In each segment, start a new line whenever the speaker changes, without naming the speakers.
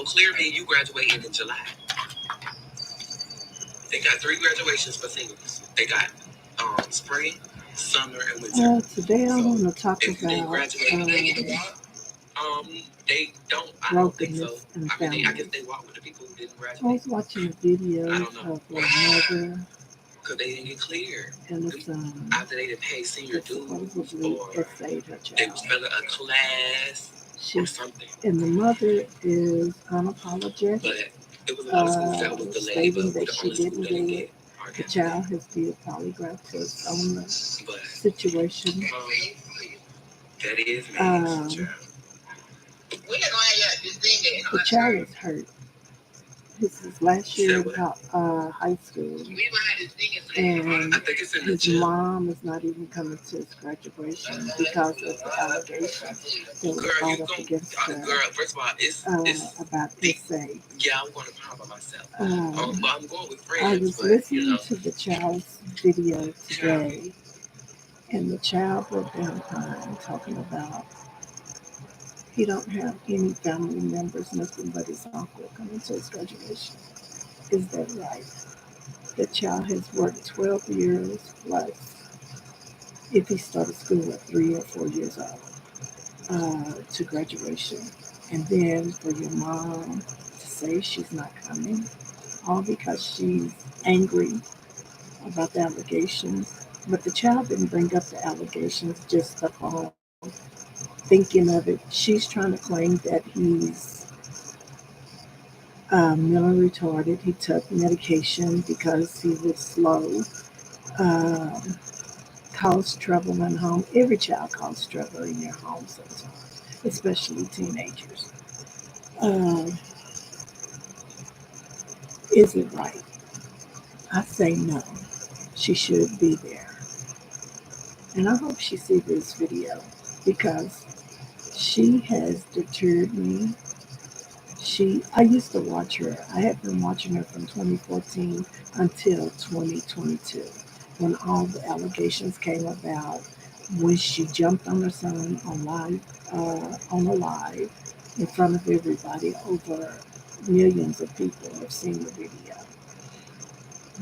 Clearly you graduated in July. They got 3 graduations for seniors. They got spring, summer, and winter.
Today I want to talk
if you didn't
about
graduate, they don't. I don't think so.
brokenness in
I mean, I guess
families.
they walk with the people who didn't
I
graduate.
was watching a
I
video
don't know.
of a mother
Because they didn't get clear.
and a son
After they didn't pay senior
that
dues,
supposedly
or
essayed her
they
child.
was failing a class or
She's
something.
and the mother is unapologetic,
But it was a lot of schools that was delayed,
stating
but we
that
the
she
only school
didn't
that didn't
do
get
it.
our
The
capital.
child has did polygraph tests on the
But
situation.
that is
Um, the child is hurt. This is last year in high school, and
I think it's in the
his
gym.
mom is not even coming to his graduation because of the allegations that were
Girl,
brought
you
up
gon'
against her
girl. First of all, it's
about essay.
yeah. I'm going to pound by myself.
Um,
But I'm going with
I
friends.
was
But
listening to the child's video today, and the child broke down crying, talking about he don't have any family members, nothing but his uncle coming to his graduation. Is that right? The child has worked 12 years plus if he started school at 3 or 4 years old to graduation. And then for your mom to say she's not coming, all because she's angry about the allegations. But the child didn't bring up the allegations, just the whole thinking of it. She's trying to claim that he's mentally retarded. He took medication because he was slow. Um, Caused trouble in home. Every child causes trouble in your home sometimes, especially teenagers. Um, is it right? I say no. She should be there. And I hope she sees this video because she has deterred me. I used to watch her. I had been watching her from 2014 until 2022 when all the allegations came about when she jumped on her son on a live in front of everybody. Over millions of people have seen the video.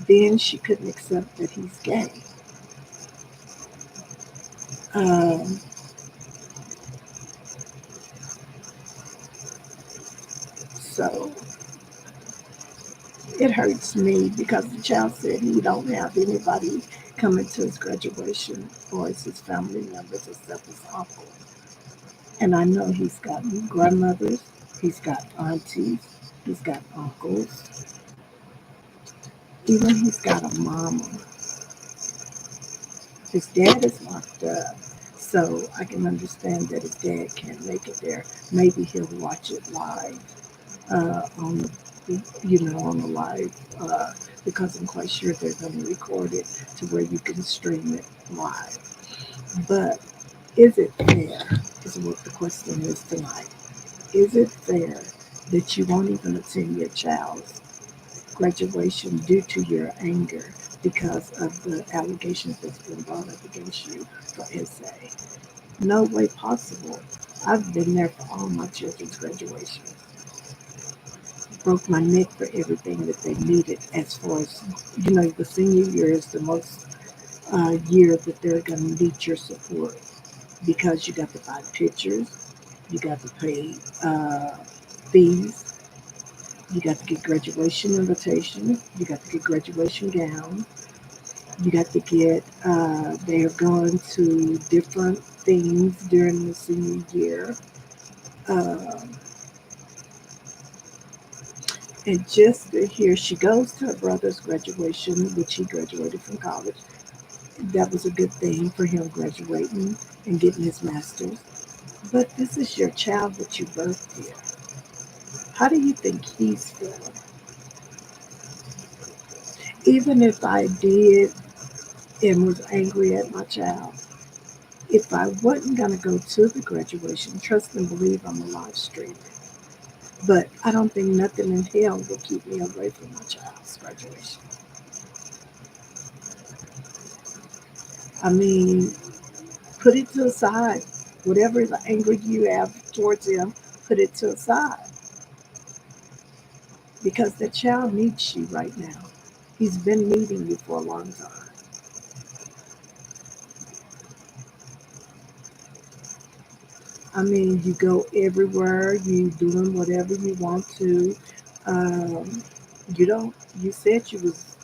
Then she couldn't accept that he's gay. Um, so it hurts me because the child said he don't have anybody coming to his graduation or as his family members except his uncle. And I know he's got grandmothers, he's got aunties, he's got uncles, even he's got a mama. His dad is locked up, so I can understand that his dad can't make it there. Maybe he'll watch it live on on the live because I'm quite sure they're going to record it to where you can stream it live. But is it fair? Is what the question is tonight. Is it fair that you won't even attend your child's graduation due to your anger because of the allegations that's been brought up against you for essay? No way possible. I've been there for all my children's graduations. Broke my neck for everything that they needed as far as, the senior year is the most year that they're going to need your support because you got to buy pictures, you got to pay fees, you got to get graduation invitation, you got to get graduation gown, you got to get, they're going to different things during the senior year. Um, and just to hear she goes to her brother's graduation, which he graduated from college. That was a good thing for him graduating and getting his master's. But this is your child that you birthed here. How do you think he's feeling? Even if I did and was angry at my child, if I wasn't going to go to the graduation, trust and believe I'm a live streamer. But I don't think nothing in hell will keep me away from my child's graduation. I mean, put it to the side. Whatever the anger you have towards him, put it to a side because the child needs you right now. He's been needing you for a long time. I mean, you go everywhere, you doing whatever you want to. Um, you don't. You said you was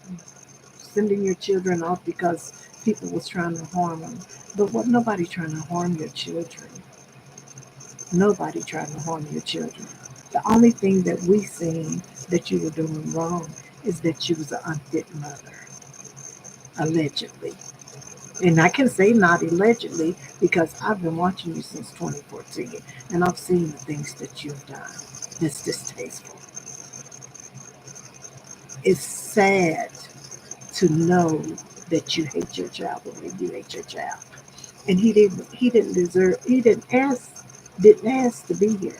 sending your children off because people was trying to harm them. But what? Nobody trying to harm your children. Nobody trying to harm your children. The only thing that we seen that you were doing wrong is that you was an unfit mother, allegedly. And I can say not allegedly because I've been watching you since 2014 and I've seen the things that you've done. It's distasteful. It's sad to know that you hate your child the way you hate your child. And he didn't deserve he didn't ask to be here.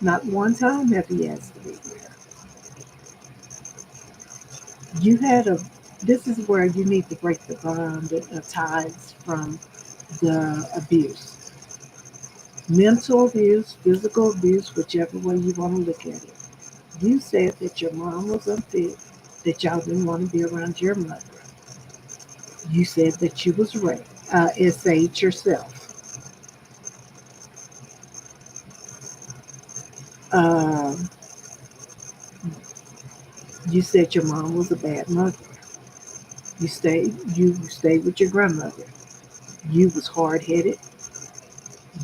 Not one time have he asked to be here. You had a This is where you need to break the bond, the ties from the abuse. Mental abuse, physical abuse, whichever way you want to look at it. You said that your mom was unfit, that y'all didn't want to be around your mother. You said that you was raped, SH yourself. Um, you said your mom was a bad mother. You stayed with your grandmother. You was hard headed.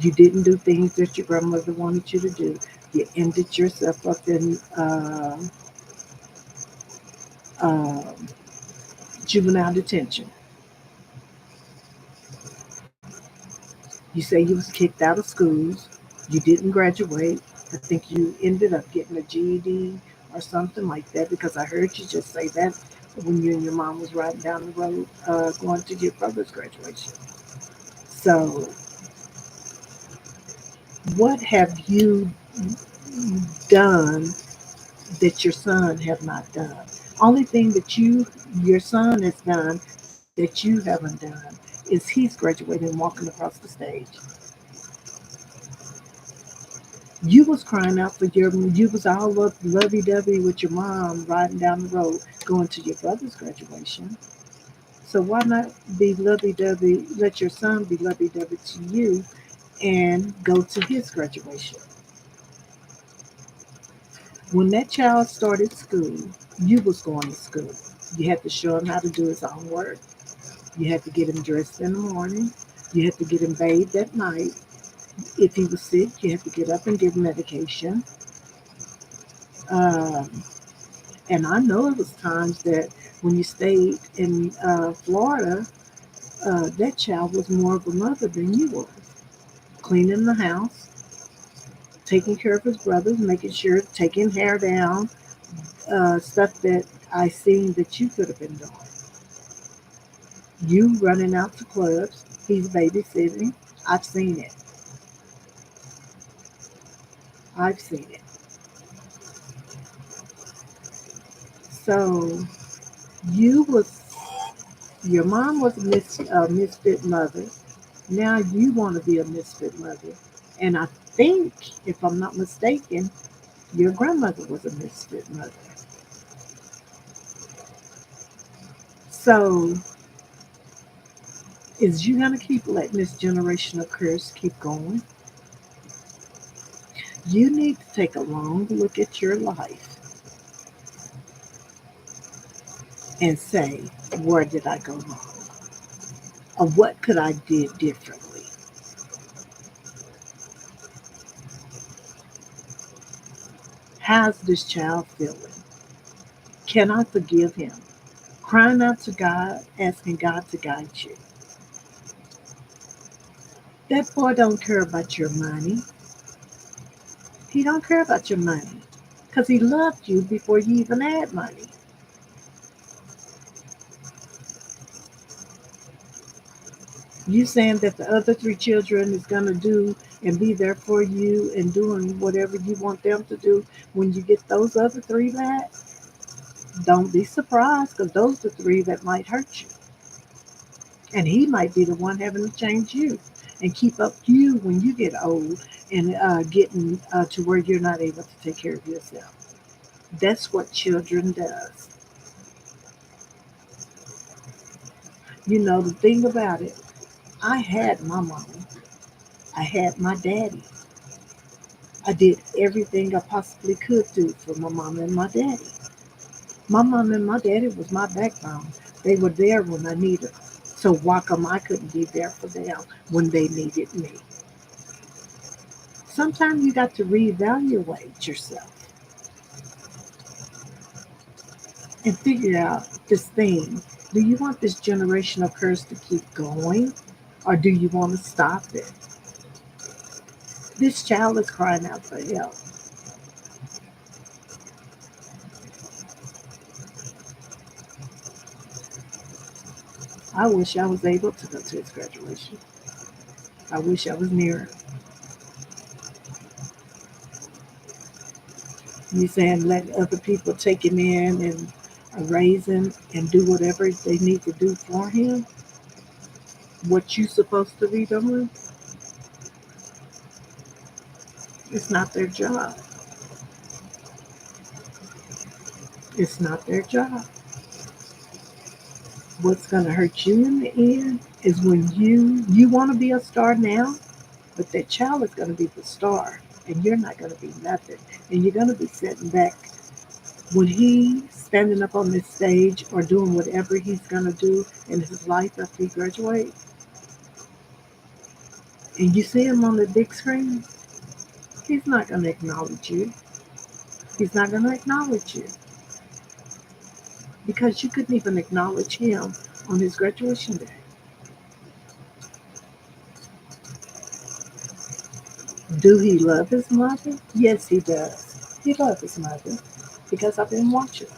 You didn't do things that your grandmother wanted you to do. You ended yourself up in uh, juvenile detention. You say you was kicked out of schools. You didn't graduate. I think you ended up getting a GED or something like that because I heard you just say that when you and your mom was riding down the road going to your brother's graduation. So, what have you done that your son have not done? Only thing that your son has done that you haven't done is he's graduating and walking across the stage. You was crying out for you was all up lovey dovey with your mom riding down the road going to your brother's graduation. So why not be lovey dovey, let your son be lovey dovey to you and go to his graduation? When that child started school, you was going to school. You had to show him how to do his own work. You had to get him dressed in the morning. You had to get him bathed at night. If he was sick, you had to get up and give him medication. Um, and I know it was times that when you stayed in Florida, that child was more of a mother than you were. Cleaning the house, taking care of his brothers, making sure, taking hair down, stuff that I seen that you could have been doing. You running out to clubs, he's babysitting. I've seen it. I've seen it. So you was your mom was a misfit mother. Now you want to be a misfit mother. And I think, if I'm not mistaken, your grandmother was a misfit mother. So is you gonna keep letting this generational curse keep going? You need to take a long look at your life and say, where did I go wrong? Or what could I do differently? How's this child feeling? Can I forgive him? Crying out to God, asking God to guide you. That boy don't care about your money. He don't care about your money because he loved you before you even had money. You saying that the other three children is gonna do and be there for you and doing whatever you want them to do when you get those other three back? Don't be surprised because those are the three that might hurt you, and he might be the one having to change you. and keep up you when you get old and getting to where you're not able to take care of yourself. That's what children does. You know, the thing about it, I had my mom, I had my daddy. I did everything I possibly could do for my mom and my daddy. My mom and my daddy was my backbone. They were there when I needed them. So why come I couldn't be there for them when they needed me? Sometimes you got to reevaluate yourself and figure out this thing. Do you want this generational curse to keep going? Or do you want to stop it? This child is crying out for help. I wish I was able to go to his graduation. I wish I was near him. You saying let other people take him in and raise him and do whatever they need to do for him? What you supposed to be doing? It's not their job. It's not their job. What's going to hurt you in the end is when you want to be a star now, but that child is going to be the star, and you're not going to be nothing, and you're going to be sitting back when he's standing up on this stage or doing whatever he's going to do in his life after he graduates, and you see him on the big screen. He's not going to acknowledge you. He's not going to acknowledge you because you couldn't even acknowledge him on his graduation day. Do he love his mother? Yes, he does. He loves his mother because I've been watching.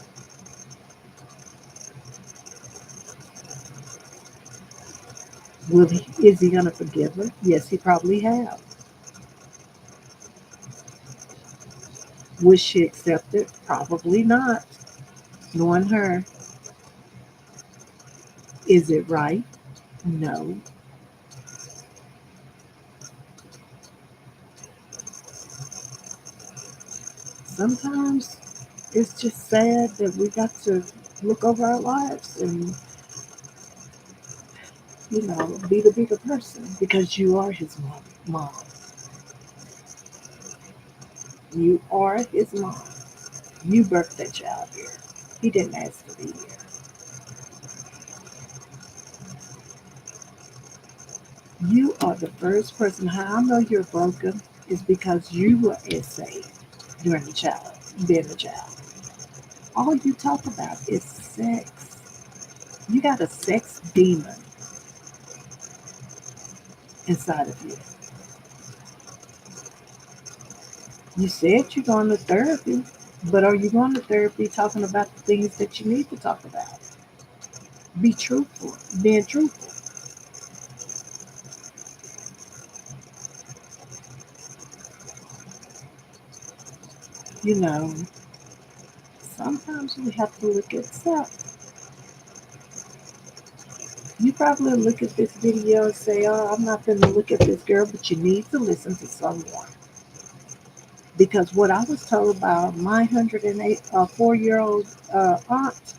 Is he going to forgive her? Yes, he probably have. Would she accept it? Probably not. Knowing her, is it right? No. Sometimes it's just sad that we got to look over our lives and, be the bigger person because you are his mom. Mom. You are his mom. You birthed that child here. He didn't ask to be here. You are the first person. How I know you're broken is because you were saved during the child, being a child. All you talk about is sex. You got a sex demon inside of you. You said you're going to therapy, but are you going to therapy talking about the things that you need to talk about? Be truthful, being truthful. You know, sometimes we have to look at self. You probably look at this video and say, "Oh, I'm not going to look at this girl," but you need to listen to someone. Because what I was told by my 104-year-old aunt,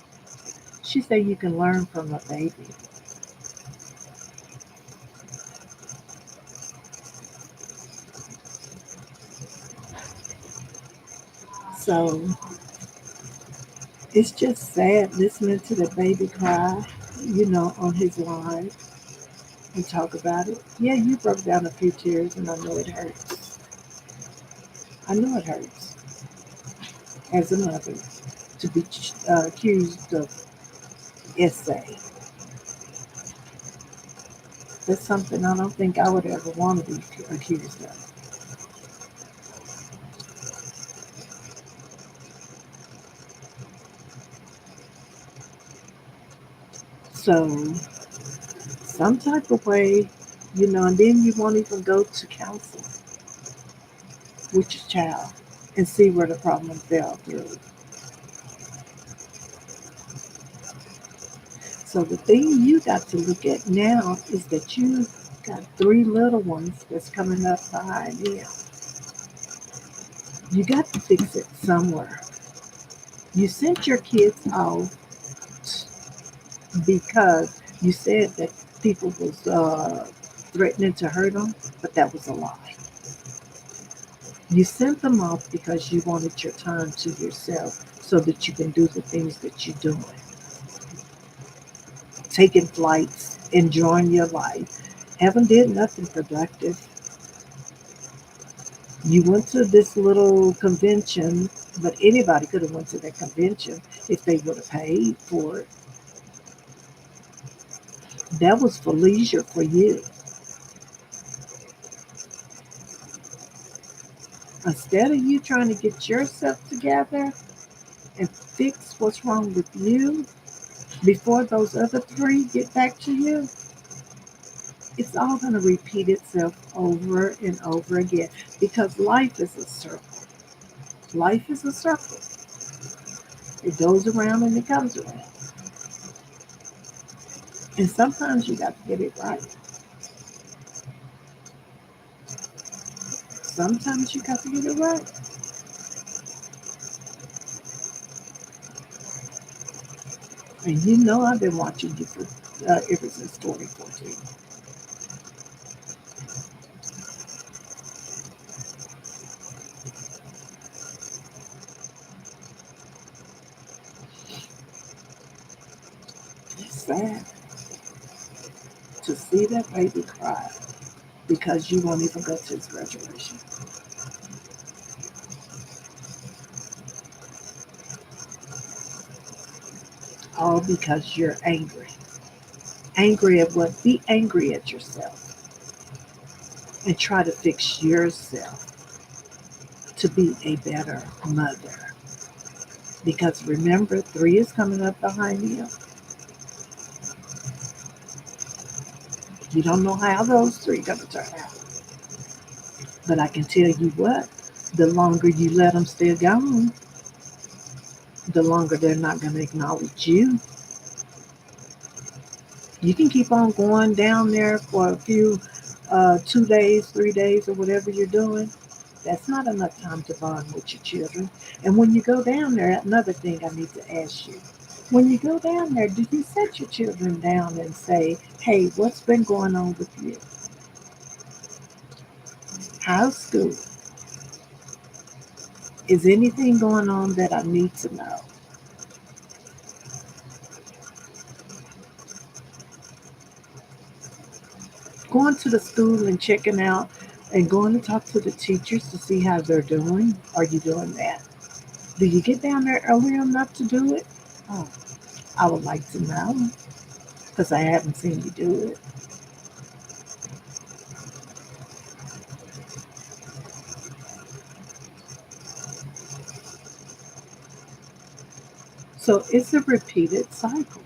she said you can learn from a baby. So it's just sad listening to the baby cry, on his live and talk about it. Yeah, you broke down a few tears, and I know it hurts. I know it hurts as a mother to be accused of essay. That's something I don't think I would ever want to be accused of. So, some type of way, and then you won't even go to counsel with your child and see where the problem fell through. So the thing you got to look at now is that you got three little ones that's coming up behind him. You got to fix it somewhere. You sent your kids off because you said that people was threatening to hurt them, but that was a lie. You sent them off because you wanted your time to yourself so that you can do the things that you're doing, taking flights, enjoying your life. Haven't did nothing productive. You went to this little convention, but anybody could have went to that convention if they would have paid for it. That was for leisure for you. Instead of you trying to get yourself together and fix what's wrong with you before those other three get back to you, it's all going to repeat itself over and over again because life is a circle. Life is a circle. It goes around and it comes around. And sometimes you got to get it right. Sometimes you got to get it right. And you know I've been watching you for ever since 2014. It's sad to see that baby cry because you won't even go to his graduation. All because you're angry. Angry at what? Be angry at yourself and try to fix yourself to be a better mother. Because remember, three is coming up behind you. You don't know how those three are going to turn out. But I can tell you what, the longer you let them stay gone, the longer they're not going to acknowledge you. You can keep on going down there for a few 2 days, 3 days, or whatever you're doing. That's not enough time to bond with your children. And when you go down there, another thing I need to ask you. When you go down there, do you set your children down and say, hey, what's been going on with you? How's school? Is anything going on that I need to know? Going to the school and checking out and going to talk to the teachers to see how they're doing. Are you doing that? Do you get down there early enough to do it? Oh, I would like to know because I haven't seen you do it. So it's a repeated cycle,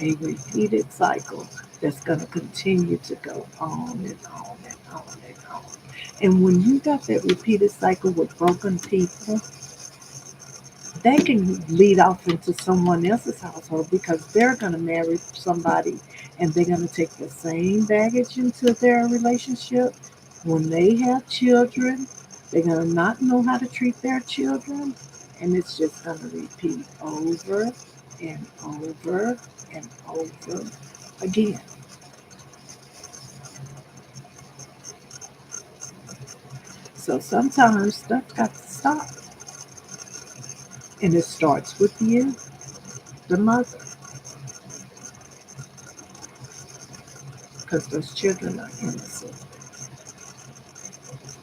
a repeated cycle that's going to continue to go on and on and on and on. And when you got that repeated cycle with broken people, that can lead off into someone else's household because they're going to marry somebody and they're going to take the same baggage into their relationship. When they have children, they're going to not know how to treat their children, and it's just going to repeat over and over and over again. So sometimes stuff got to stop, and it starts with you, the mother, because those children are innocent.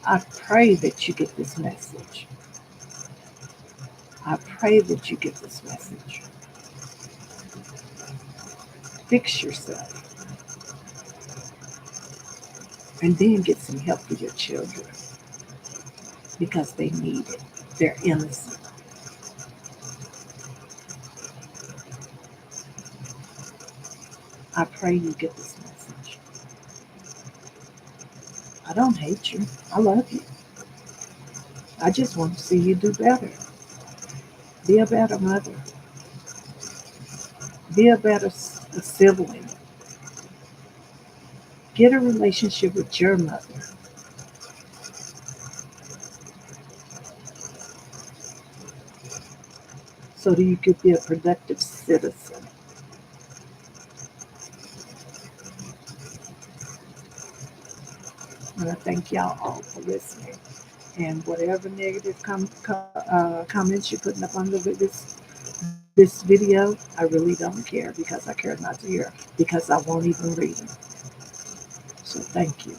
I pray that you get this message. I pray that you get this message. Fix yourself and then get some help for your children because they need it. They're innocent. I pray you get this message. I don't hate you. I love you. I just want to see you do better. Be a better mother. Be a better sibling. Get a relationship with your mother so that you could be a productive citizen. And I thank y'all all for listening. And whatever negative comments you're putting up under this video, I really don't care because I care not to hear because I won't even read them. So thank you.